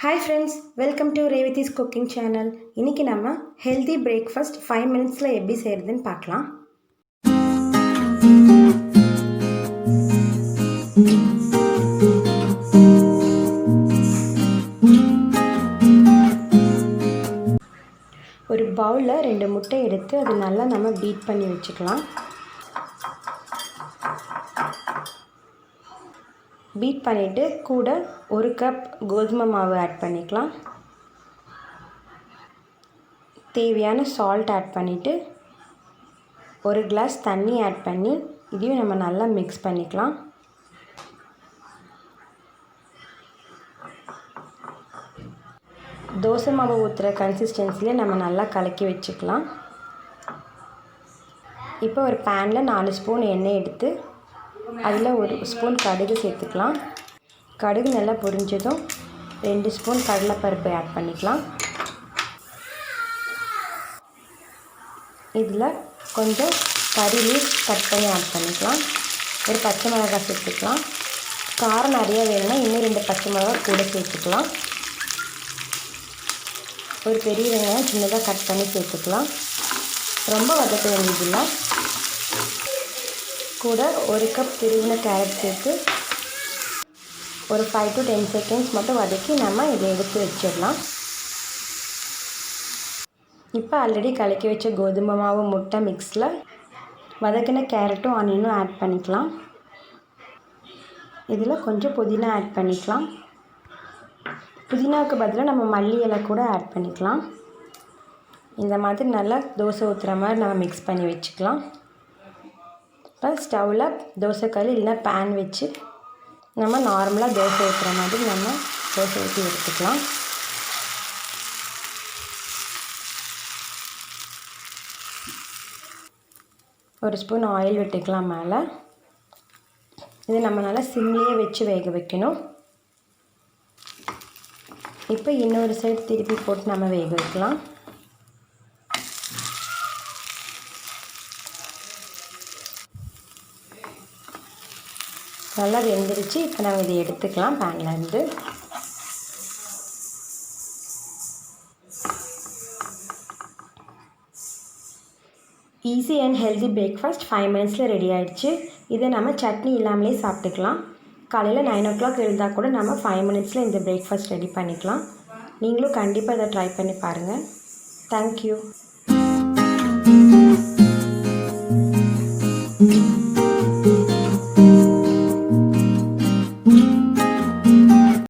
Hi friends, welcome to revathi'scooking channel. இன்னைக்கு நம்ம healthy breakfast 5 minutesல எப்படி செய்யறதுன்னு பார்க்கலாம். ஒரு பவுல்ல 2 முட்டை எடுத்து அது நல்லா நம்ம பீட் பண்ணி வெச்சுக்கலாம். பீட் பண்ணிட்டு கூட 1 கப் கோதுமை மாவு ஆட் பண்ணிக்கலாம். தேவையான சால்ட் ஆட் பண்ணிட்டு 1 கிளாஸ் தண்ணி ஆட் பண்ணி இதையும் நம்ம நல்லா மிக்ஸ் பண்ணிக்கலாம். தோசை மாவு ஊற்றுற கன்சிஸ்டன்சியில் நம்ம நல்லா கலக்கி வச்சுக்கலாம். இப்போ ஒரு பேனில் 4 ஸ்பூன் எண்ணெய் எடுத்து அதில் 1 ஸ்பூன் கடுகு சேர்த்துக்கலாம். கடுகு நல்லா பொரிஞ்சதும் 2 ஸ்பூன் கடலைப்பருப்பு ஆட் பண்ணிக்கலாம். இதில் கொஞ்சம் கறி லீஃப் கட் பண்ணி ஆட் பண்ணிக்கலாம். ஒரு பச்சை மிளகாய் சேர்த்துக்கலாம். காரம் நிறையா வேணும்னா இன்னும் 2 பச்சை மிளகாய் கூட சேர்த்துக்கலாம். ஒரு பெரிய வெங்காயம் சின்னதாக கட் பண்ணி சேர்த்துக்கலாம். ரொம்ப வதக்க வேண்டியதில்லை. கூட 1 கப் துருவின கேரட் சேர்த்து ஒரு 5 to 10 செகண்ட்ஸ் மட்டும் வதக்கி நம்ம இதை எடுத்து வச்சிடலாம். இப்போ ஆல்ரெடி கலக்கி வச்ச கோதுமை மாவு முட்டை மிக்ஸில் வதக்கின கேரட்டும் ஆனியனும் ஆட் பண்ணிக்கலாம். இதில் கொஞ்சம் புதினா ஆட் பண்ணிக்கலாம். புதினாவுக்கு பதிலாக நம்ம மல்லி இலை கூட ஆட் பண்ணிக்கலாம். இந்த மாதிரி நல்லா தோசை ஊற்றுற மாதிரி நம்ம மிக்ஸ் பண்ணி வச்சுக்கலாம். இப்போ ஸ்டவ்வில் தோசைக்கல் இல்லைன்னா பேன் வச்சு நம்ம நார்மலாக தோசை ஊற்றுற மாதிரி நம்ம தோசை ஊற்றி எடுத்துக்கலாம். ஒரு ஸ்பூன் ஆயில் விட்டுக்கலாம் மேலே. இது நம்ம நல்லா சிம்லேயே வச்சு வேக வைக்கணும். இப்போ இன்னொரு சைடு திருப்பி போட்டு நம்ம வேக வைக்கலாம். நல்லா வெந்துருச்சு. இப்போ நம்ம இதை எடுத்துக்கலாம் பேன்லேருந்து. ஈஸி அண்ட் ஹெல்தி பிரேக்ஃபாஸ்ட் 5 மினிட்ஸில் ரெடி ஆகிடுச்சு. இதை நம்ம சட்னி இல்லாமலே சாப்பிட்டுக்கலாம். காலையில் 9 o'clock எழுந்தால் கூட நம்ம 5 மினிட்ஸில் இந்த பிரேக்ஃபாஸ்ட் ரெடி பண்ணிக்கலாம். நீங்களும் கண்டிப்பாக இதை ட்ரை பண்ணி பாருங்கள். தேங்க்யூ.